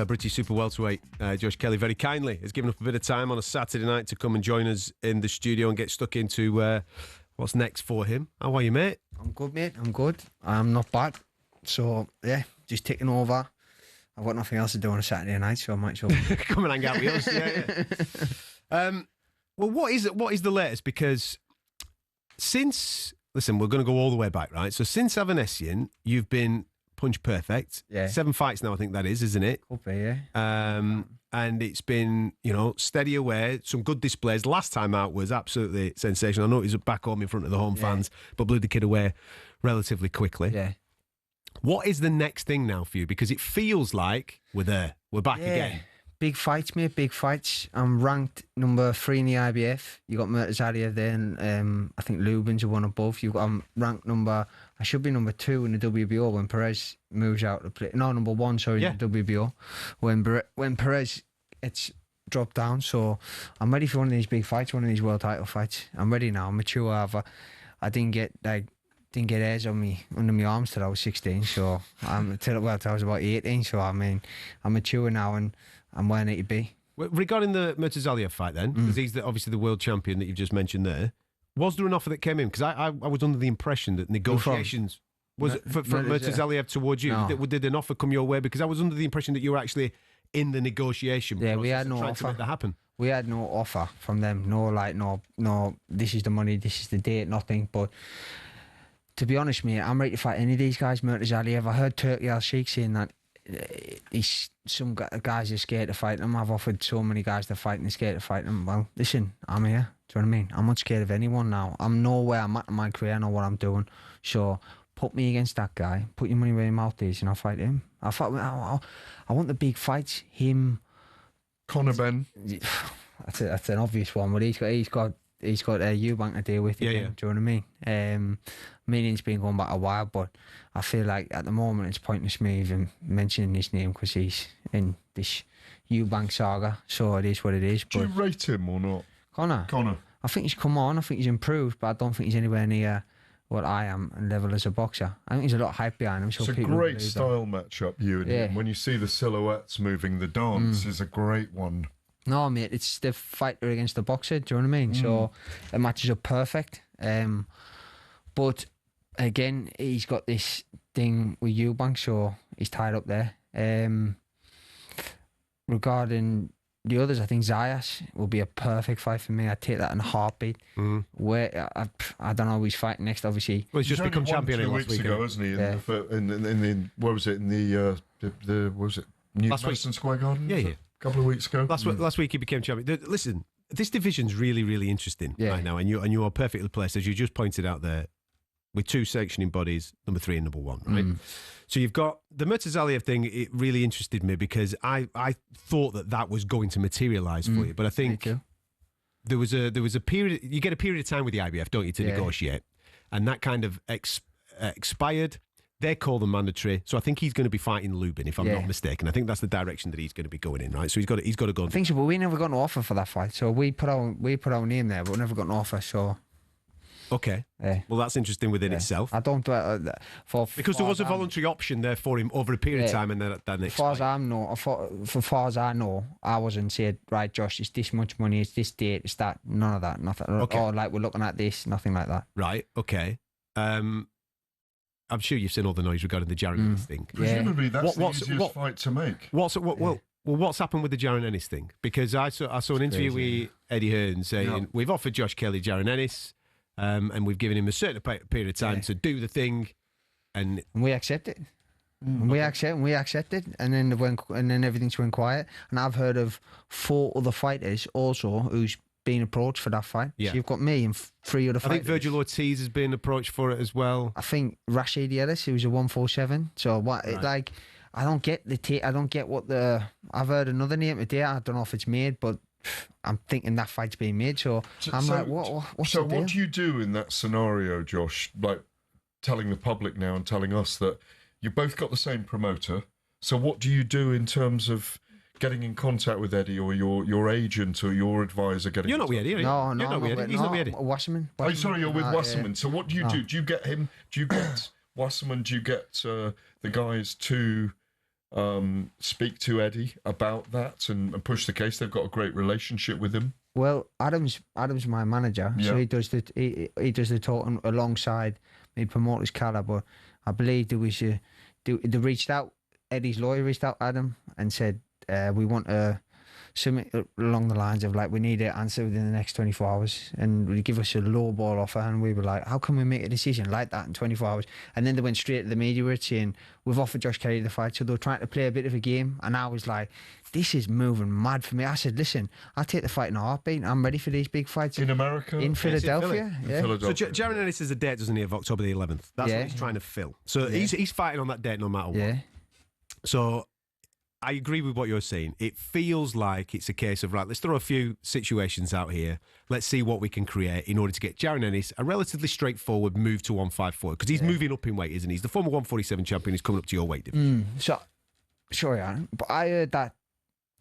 British super welterweight Josh Kelly very kindly has given up a bit of time on a Saturday night to come and join us in the studio and get stuck into what's next for him. How are you, mate? I'm good, mate. I'm good. I'm not bad. So, yeah, just taking over. I've got nothing else to do on a Saturday night, so I might as well come and hang out with us. Yeah. Well, what is the latest? Because since, listen, we're going to go all the way back, right? So since Avanesian, you've been punch perfect. Yeah. 7 fights now, I think that is, isn't it? Could be, yeah. And it's been, steady away, some good displays. Last time out was absolutely sensational. I know he was back home in front of the home fans, but blew the kid away relatively quickly. Yeah. What is the next thing now for you? Because it feels like we're there. We're back again. Big fights, mate, big fights. I'm ranked number 3 in the IBF. You got Murtazalia there, and I think Lubin's the one above. I'm ranked I should be number 2 in the WBO when Perez moves out to play. No, number 1, sorry, in the WBO. When Perez gets dropped down. So I'm ready for one of these big fights, one of these world title fights. I'm ready now. I'm mature. I didn't get hairs on me under my arms till I was 16. So till I was about 18. So I mean, I'm mature now and I'm where I need to be. Well, regarding the Murtazalia fight then, because he's obviously the world champion that you've just mentioned there, was there an offer that came in? Because I was under the impression that negotiations for Murtazalia towards you. No. Did an offer come your way? Because I was under the impression that you were actually in the negotiation process. Yeah, we had no trying offer to make that happen. We had no offer from them. No, this is the money, this is the date, nothing. But to be honest, mate, I'm ready to fight any of these guys. Murtazalia, I heard Turki Al-Sheikh saying that some guys are scared to fight them. I've offered so many guys to fight and they're scared to fight them. Well, listen, I'm here. Do you know what I mean? I'm not scared of anyone now. I'm nowhere I'm at in my career. I know what I'm doing. So put me against that guy. Put your money where your mouth is, and I'll fight him. I want the big fights. Him, Conor Ben. That's an obvious one. But he's got Eubank to deal with. Yeah. Do you know what I mean? Meaning's been going back a while, but I feel like at the moment it's pointless me even mentioning his name because he's in this Eubank saga. So it is what it is. Do you rate him or not? Conor. I think he's come on. I think he's improved, but I don't think he's anywhere near what I am and level as a boxer. I think there's a lot of hype behind him. So it's a great style matchup, you and him. When you see the silhouettes moving, the dance is a great one. No, mate, it's the fighter against the boxer. Do you know what I mean? So it matches up perfect. But again, he's got this thing with Eubank, so he's tied up there. Regarding the others, I think Zayas will be a perfect fight for me. I'd take that in a heartbeat. Where I don't know who he's fighting next, obviously. Well, he's just become champion 2 last weeks ago, hasn't he? In what was it? In the what was it? Madison Square Garden? Yeah. A couple of weeks ago. Last week he became champion. Listen, this division's really, really interesting right now, and you are perfectly placed, as you just pointed out there, with 2 sanctioning bodies, number 3 and number 1, right? So you've got the Murtazalia thing. It really interested me because I thought that was going to materialise for you, but I think there was a period. You get a period of time with the IBF, don't you, to negotiate, and that kind of expired. They call them mandatory, so I think he's going to be fighting Lubin, if I'm not mistaken. I think that's the direction that he's going to be going in, right? So he's got to go. I think so, but we never got an offer for that fight. So we put our name there, but we never got an offer. So okay, well that's interesting within itself. I don't because there was a voluntary option there for him over a period of time, and then that next. As far as I know, I wasn't said, right, Josh, it's this much money, it's this date, it's that, none of that, nothing. Okay. Or like we're looking at this, nothing like that. Right. Okay. I'm sure you've seen all the noise regarding the Jaron Ennis thing. Presumably that's the easiest fight to make. What's happened with the Jaron Ennis thing? Because I saw an interview with Eddie Hearn saying we've offered Josh Kelly Jaron Ennis, and we've given him a certain period of time to do the thing, and we accept it. We accept it, and then everything's went quiet. And I've heard of 4 other fighters also who's been approached for that fight. Yeah. So you've got me and 3 other fighters. I think Virgil Ortiz has been approached for it as well. I think Rashid Ellis, who's a 147. So what? Right. I don't get I don't get what I've heard another name today. I don't know if it's made, but I'm thinking that fight's being made. So I'm like, what's so the deal? what do you do in that scenario, Josh? Like telling the public now and telling us that you both got the same promoter. So what do you do in terms of getting in contact with Eddie or your agent or your advisor? You're not with Eddie, are you? No, You're not with Eddie. He's not with Eddie. Wasserman. Oh, sorry, you're with Wasserman. So what do you do? Do you get him? Do you get Wasserman? Do you get the guys to speak to Eddie about that and push the case? They've got a great relationship with him. Well, Adam's my manager, so he does the talking alongside me, promoters Calla. But I believe they reached out. Eddie's lawyer reached out Adam and said we want something along the lines of like, we need an answer within the next 24 hours, and they give us a low ball offer, and we were like, how can we make a decision like that in 24 hours? And then they went straight to the media with it saying, we've offered Josh Kelly the fight. So they were trying to play a bit of a game, and I was like, this is moving mad for me. I said, listen, I'll take the fight in a heartbeat. I'm ready for these big fights. In America? In Philadelphia. In Philadelphia. So Jaron Ennis has a date, doesn't he, of October the 11th? That's what he's trying to fill. So he's fighting on that date no matter what. Yeah. So I agree with what you're saying. It feels like it's a case of, right, let's throw a few situations out here. Let's see what we can create in order to get Jaron Ennis a relatively straightforward move to 154, because he's moving up in weight, isn't he? He's the former 147 champion. He's coming up to your weight division. So, sure, yeah. But I heard that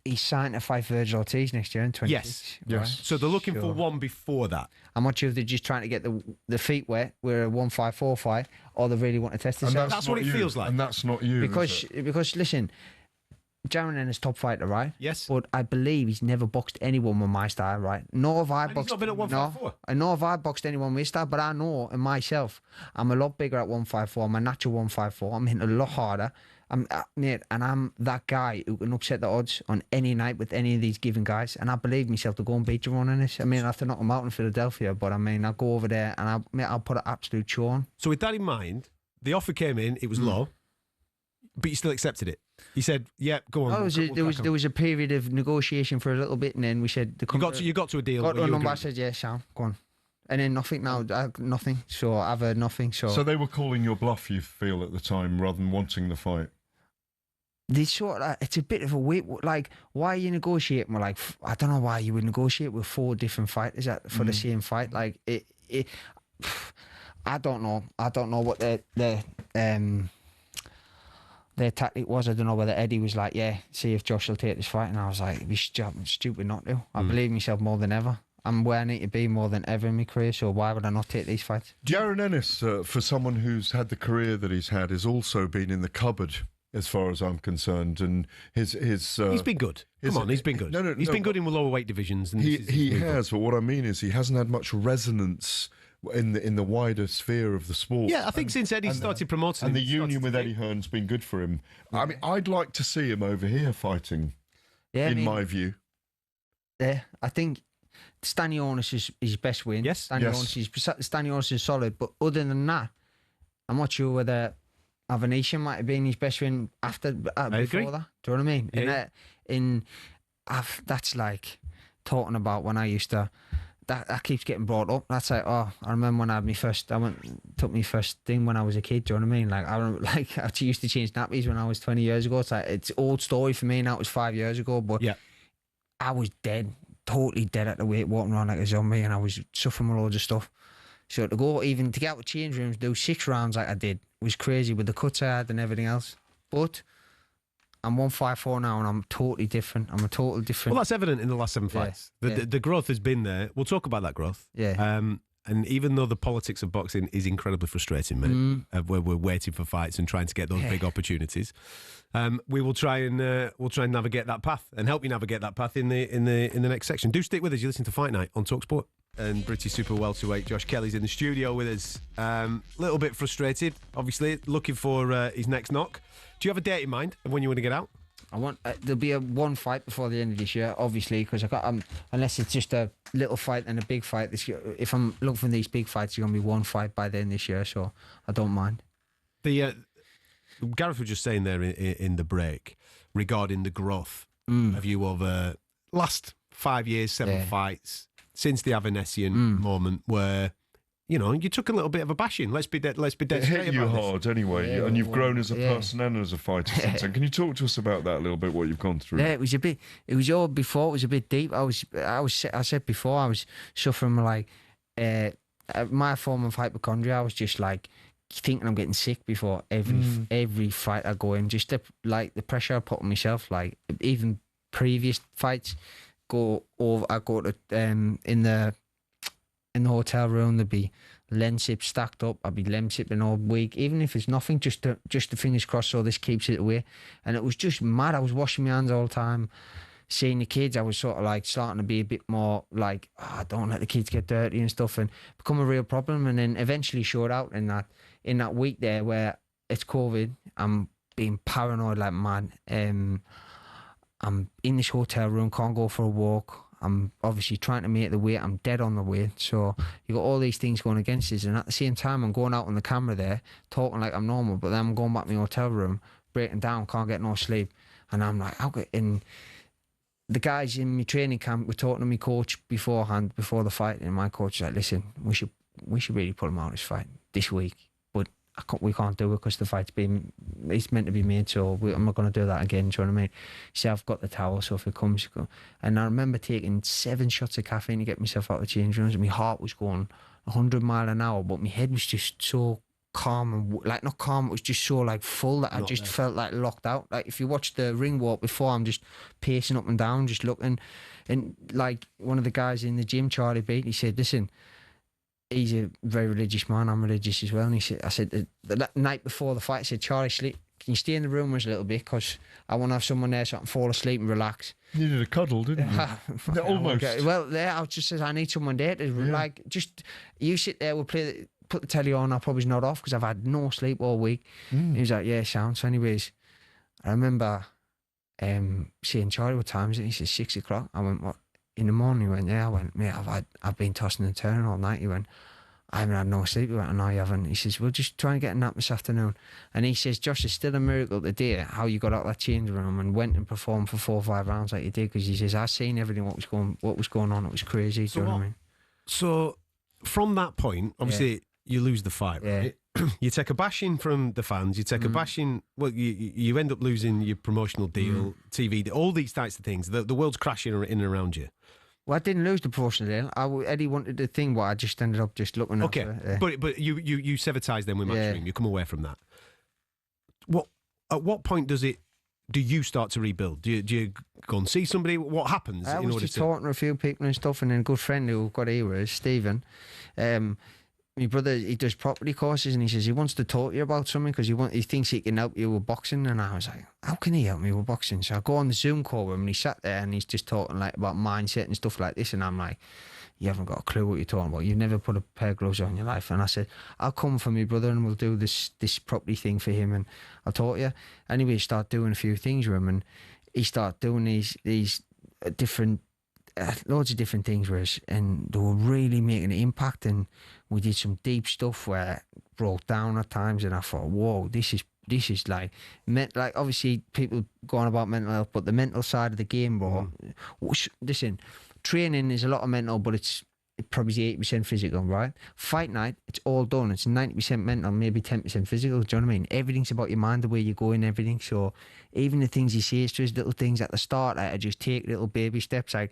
he's signed to fight Virgil Ortiz next year in 26. Yes. Right? So they're looking for one before that. I'm not sure if they're just trying to get the feet wet with a 154 fight, or they really want to test themselves. That's what it feels like. And that's not you. Because listen, Jaron Ennis top fighter, right? Yes. But I believe he's never boxed anyone with my style, right? Nor have I boxed. He's not been at 154. I know if I boxed anyone with his style, but I know in myself, I'm a lot bigger at 154. I'm a natural 154. I'm hitting a lot harder. Mate, and I'm that guy who can upset the odds on any night with any of these given guys. And I believe myself to go and beat Jaron Ennis. I mean, I have to knock him out in Philadelphia, but I mean, I'll go over there and I'll put an absolute show on. So with that in mind, the offer came in. It was low, but you still accepted it. You said, "Yeah, go on." There was a period of negotiation for a little bit, and then we said, "You got to a deal." Got to a number. I said, "Yeah, Sam, go on." And then nothing now, nothing. So I've heard nothing. So they were calling your bluff, you feel, at the time, rather than wanting the fight. They sort of, it's a bit of a wait. Like, why are you negotiating? We're like, I don't know why you would negotiate with 4 different fighters for the same fight. Like, I don't know. I don't know what their tactic was. I don't know whether Eddie was like, yeah, see if Josh will take this fight. And I was like, it'd be stupid not to. I believe myself more than ever. I'm where I need to be more than ever in my career, so why would I not take these fights? Jaron Ennis, for someone who's had the career that he's had, has also been in the cupboard, as far as I'm concerned. And he's been good. Come on, he's been good. He's been good in lower weight divisions. And he has, but what I mean is he hasn't had much resonance in the wider sphere of the sport. Yeah, I think since Eddie started promoting and the union with Eddie Hearn's been good for him. I mean, I'd like to see him over here fighting, my view. Yeah, I think Stanionis is his best win. Yes. Stanionis is solid, but other than that, I'm not sure whether Avanesian might have been his best win before that. Do you know what I mean? Yeah. That's like talking about when I used to. That keeps getting brought up. That's like, I remember when I had took my first thing when I was a kid. Do you know what I mean? Like, I used to change nappies when I was 20 years ago. It's like, it's old story for me now. It was 5 years ago, but I was dead, totally dead at the weight, walking around like a zombie, and I was suffering with loads of stuff. So to go, even to get out of change rooms, do 6 rounds like I did, was crazy with the cuts I had and everything else. But I'm 154 now, and I'm totally different. I'm a total different. Well, that's evident in the last 7 fights. The growth has been there. We'll talk about that growth. Yeah. And even though the politics of boxing is incredibly frustrating, mate, where we're waiting for fights and trying to get those big opportunities, we will try and navigate that path and help you navigate that path in the next section. Do stick with us. You listen to Fight Night on talkSPORT. And British super welterweight Josh Kelly's in the studio with us. Little bit frustrated, obviously, looking for his next knock. Do you have a date in mind of when you want to get out? I want there'll be one fight before the end of this year, obviously, because I got unless it's just a little fight and a big fight this year. If I'm looking for these big fights, there's gonna be one fight by the end of this year, so I don't mind. The Gareth was just saying there in the break regarding the growth of you over last 5 years, 7 fights since the Avanesian moment where. You know, you took a little bit of a bashing. Let's be dead. It hit you hard anyway, and you've grown as a person and as a fighter since then. Can you talk to us about that a little bit? What you've gone through? Yeah, it was a bit. It was all before. It was a bit deep. I said before I was suffering like my form of hypochondria. I was just like thinking I'm getting sick before every fight I go in. Just the pressure I put on myself. Like even previous fights, I go to in the hotel room, there'd be Lensip stacked up. I'd be Lensipping all week, even if it's nothing, just to fingers crossed so this keeps it away. And it was just mad. I was washing my hands all the time. Seeing the kids, I was sort of like starting to be a bit more like, don't let the kids get dirty and stuff, and become a real problem. And then eventually showed out in that week there where it's COVID. I'm being paranoid like mad. I'm in this hotel room, can't go for a walk. I'm obviously trying to make the weight. I'm dead on the weight. So you got all these things going against us. And at the same time, I'm going out on the camera there, talking like I'm normal. But then I'm going back to my hotel room, breaking down, can't get no sleep. And I'm like, and the guys in my training camp were talking to my coach beforehand, before the fight. And my coach was like, listen, we should really put him out of this fight this week. But we can't do it because the fight's it's meant to be made, so I'm not going to do that again. Do you know what I mean? See, I've got the towel, so if it comes, go. And I remember taking 7 shots of caffeine to get myself out of the change rooms, and my heart was going 100 miles an hour, but my head was just so calm and like not calm. It was just so like full that I just felt like locked out. Like if you watch the ring walk before, I'm just pacing up and down, just looking. And like one of the guys in the gym, Charlie Beat, he said, listen, he's a very religious man. I'm religious as well. And I said, the night before the fight, I said, Charlie, sleep. Can you stay in the room with us a little bit? Because I want to have someone there so I can fall asleep and relax. You needed a cuddle, didn't you? Almost. Well, there, I just said, I need someone there to, like, just, you sit there, we'll put the telly on, I'll probably nod off because I've had no sleep all week. He was like, yeah, sound. So anyways, I remember saying, Charlie, what time is it? He said, 6 o'clock. I went, what? In the morning, he went, yeah. I went, mate, I've been tossing and turning all night. He went, I haven't had no sleep. He went, no, you haven't. He says, we'll just try and get a nap this afternoon. And he says, Josh, it's still a miracle today how you got out of that change room and went and performed for 4 or 5 rounds like you did, because he says, I've seen everything what was going on. It was crazy. Do you know what I mean? So from that point, obviously you lose the fight, right? You take a bashing from the fans, you take a bashing, well, you end up losing your promotional deal, TV, all these types of things. The world's crashing in and around you. Well, I didn't lose the promotional deal. Eddie wanted the thing, but I just ended up just looking at it. Okay, but you sever ties then with Matchroom. You come away from that. At what point do you start to rebuild? Do you go and see somebody? What happens? I was just talking to a few people and stuff, and then a good friend who got here is Stephen. My brother, he does property courses, and he says he wants to talk to you about something because he thinks he can help you with boxing. And I was like, how can he help me with boxing? So I go on the Zoom call with him, and he sat there and he's just talking like about mindset and stuff like this. And I'm like, you haven't got a clue what you're talking about. You've never put a pair of gloves on in your life. And I said, I'll come for my brother and we'll do this property thing for him, and I'll talk to you. Anyway, start doing a few things with him, and he started doing these different. Loads of different things with us, and they were really making an impact. And we did some deep stuff where it broke down at times, and I thought, whoa, this is like obviously people go on about mental health, but the mental side of the game, bro. Listen, training is a lot of mental, but it's probably 80% physical, right? Fight night, it's all done. It's 90% mental, maybe 10% physical. Do you know what I mean? Everything's about your mind, the way you go in, everything. So even the things he says to us, little things at the start, I just take little baby steps. Like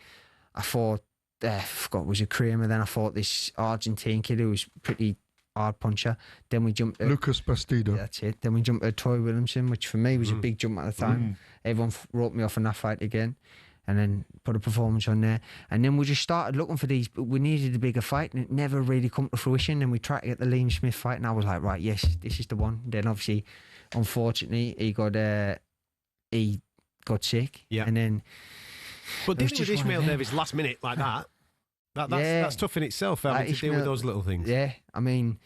I fought, I forgot, was it Kramer? Then I fought this Argentine kid who was pretty hard puncher. Then we jumped Lucas Bastido. That's it. Then we jumped at Troy Williamson, which for me was a big jump at the time. Everyone wrote me off in that fight again, and then put a performance on there. And then we just started looking for these, but we needed a bigger fight, and it never really come to fruition. And we tried to get the Liam Smith fight, and I was like, right, yes, this is the one. Then obviously, unfortunately, he got sick. Yeah. And then, but dealing with Ishmael Davies last minute like that's tough in itself, having to deal with those little things. Yeah, I mean...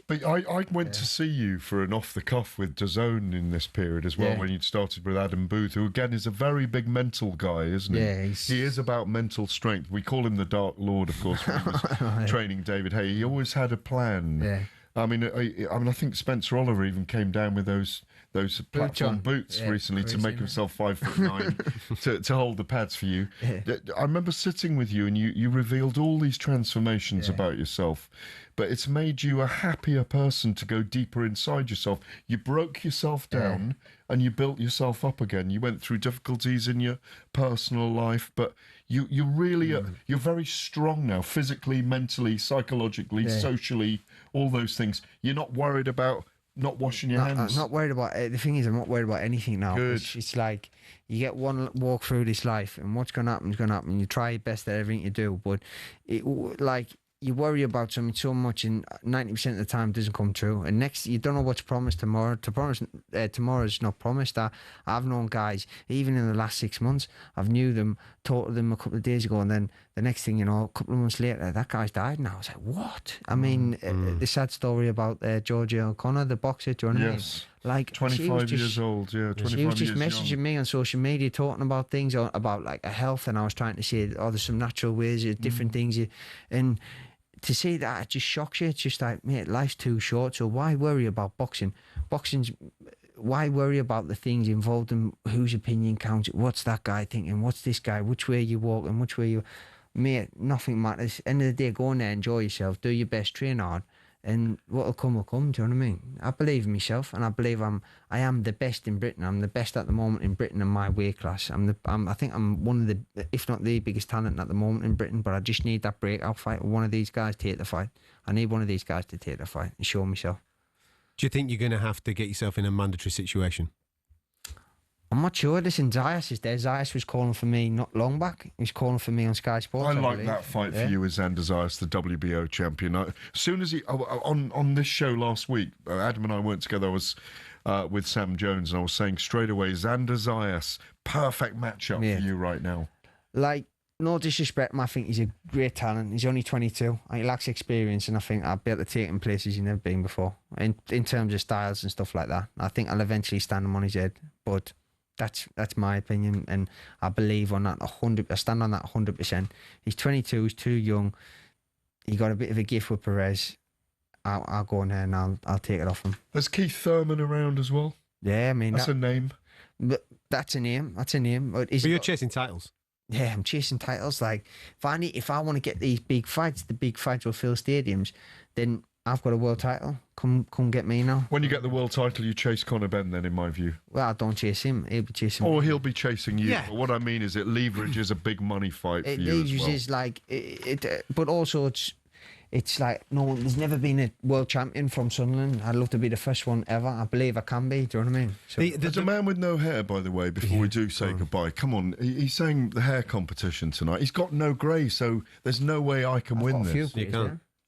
But I went to see you for an off-the-cuff with DAZN in this period as well, when you'd started with Adam Booth, who again is a very big mental guy, isn't he? Yeah, he is about mental strength. We call him the Dark Lord, of course, when he was training David Haye. He always had a plan. Yeah. I mean, I think Spencer Oliver even came down with those platform boots recently to make himself 5'9" to hold the pads for you. Yeah. I remember sitting with you, and you revealed all these transformations about yourself, but it's made you a happier person to go deeper inside yourself. You broke yourself down and you built yourself up again. You went through difficulties in your personal life, but you really you're very strong now, physically, mentally, psychologically, socially, all those things. You're not worried about not washing your hands. I'm not worried about it. The thing is, I'm not worried about anything now. Good. It's like you get one walk through this life, and what's going to happen is going to happen. You try your best at everything you do, but you worry about something so much, and 90% of the time it doesn't come true. And next, you don't know what's promised tomorrow. Tomorrow's not promised. I've known guys, even in the last 6 months, I've knew them, talked to them a couple of days ago, and then the next thing you know, a couple of months later, that guy's died. And I was like, what? I mean, the sad story about Georgia O'Connor, the boxer, do you know what I mean? Like 25 years old, yeah, 25 years She was just young. messaging me on social media, talking about things, about like her health, and I was trying to say, oh, there's some natural ways, different things, and to say that, it just shocks you. It's just like, mate, life's too short, so why worry about boxing? Why worry about the things involved in whose opinion counts? What's that guy thinking? What's this guy? Which way you walk and which way you... Mate, nothing matters. End of the day, go in there, enjoy yourself, do your best, train hard, and what'll come will come, do you know what I mean? I believe in myself, and I believe I am the best in Britain. I'm the best at the moment in Britain in my weight class. I think I'm one of the, if not the biggest talent at the moment in Britain, but I just need that breakout fight. One of these guys take the fight. I need one of these guys to take the fight and show myself. Do you think you're going to have to get yourself in a mandatory situation? I'm not sure. Listen, Zayas is there. Zayas was calling for me not long back. He was calling for me on Sky Sports. I like that fight for you as Xander Zayas, the WBO champion. As soon as on this show last week, Adam and I weren't together. I was with Sam Jones, and I was saying straight away, Xander Zayas, perfect matchup for you right now. Like, no disrespect, I think he's a great talent. He's only 22. He lacks experience, and I think I'll be able to take him places he's never been before. In terms of styles and stuff like that. I think I'll eventually stand him on his head, but that's my opinion, and I believe on that 100%. I stand on that 100%. He's 22. He's too young. He got a bit of a gift with Perez. I'll go in there and I'll take it off him. There's Keith Thurman around as well. Yeah, I mean that's a name. But that's a name. That's a name. But you're chasing titles. Yeah, I'm chasing titles. Like if I want to get these big fights, the big fights will fill stadiums. Then I've got a world title. Come get me now. When you get the world title, you chase Conor Benn then, in my view. Well, I don't chase him. He'll be chasing me. Or he'll be chasing you. Yeah. But what I mean is it leverages a big money fight for you as well. Is like but also it's like there's never been a world champion from Sunderland. I'd love to be the first one ever. I believe I can be. Do you know what I mean? So, there's a man with no hair, by the way, before we do say goodbye. Come on, he's saying the hair competition tonight. He's got no grey, so there's no way I can win this.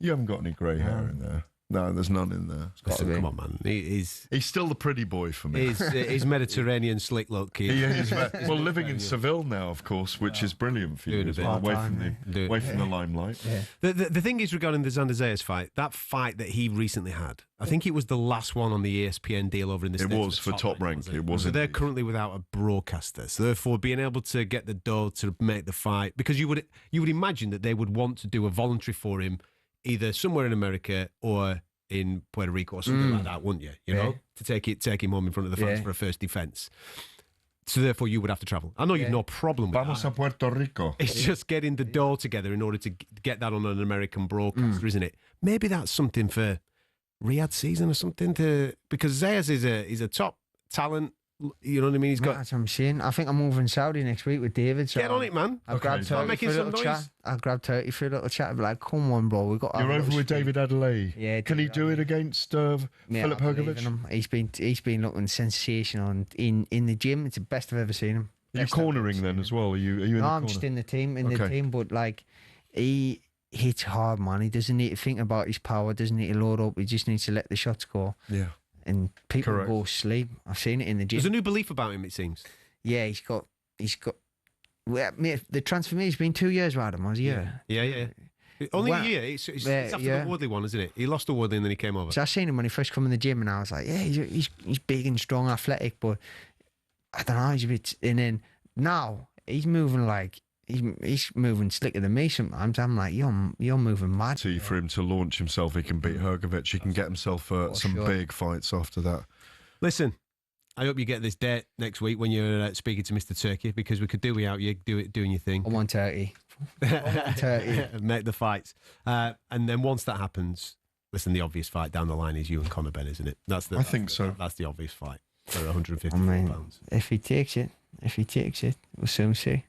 You haven't got any grey hair in there. No, there's none in there. Listen, come on, man. He's still the pretty boy for me. He's Mediterranean slick look. He is. Well, living in Seville now, of course, which is brilliant for you as well, away from the limelight. Yeah. The thing is regarding the Xander Zayas fight, that fight that he recently had, I think it was the last one on the ESPN deal over in the States. It was for Top Rank. It was. So they're currently without a broadcaster. So therefore, being able to get the dough to make the fight, because you would imagine that they would want to do a voluntary for him, either somewhere in America or in Puerto Rico or something like that, wouldn't you? You know, to take him home in front of the fans for a first defence. So therefore, you would have to travel. I know you've no problem with Vamos a Puerto Rico. It's just getting the dough together in order to get that on an American broadcaster, isn't it? Maybe that's something for Riyadh season or something because Zayas is a top talent. You know what I mean? That's what I'm saying. I think I'm moving Saudi next week with David. So get on it, man. I'll grab Turkey for a little chat. I'll grab Turkey for a little chat. I'll be like, come on, bro. You're over with David Adelaide. Yeah. Can he do it against Filip Hrgović? He's been looking sensational in the gym. It's the best I've ever seen him. Are you cornering then as well? Are you in the corner? I'm just in the team. But like he hits hard, man. He doesn't need to think about his power. Doesn't need to load up. He just needs to let the shots go. Yeah. And people go sleep. I've seen it in the gym. There's a new belief about him, it seems. Yeah, he's got. Well, mate, the transformation's been 2 years, Adam. Was a year. Yeah. Only a year. It's after the Woodley one, isn't it? He lost the Woodley and then he came over. So I seen him when he first come in the gym, and I was like, yeah, he's big and strong, athletic, but I don't know, he's a bit. And then now he's moving like. He's moving slicker than me sometimes. I'm like, you're moving mad. For him to launch himself, he can beat Hrgović. He can get himself some big fights after that. Listen, I hope you get this date next week when you're speaking to Mr. Turkey, because we could do without you doing your thing. I want Turkey. Make the fights. And then once that happens, listen, the obvious fight down the line is you and Conor Benn, isn't it? I think so. That's the obvious fight for 150 pounds. If he takes it, we'll soon see.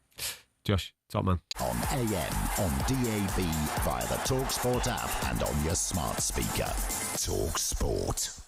Josh, top man. On AM, on DAB, via the talkSPORT app and on your smart speaker. talkSPORT.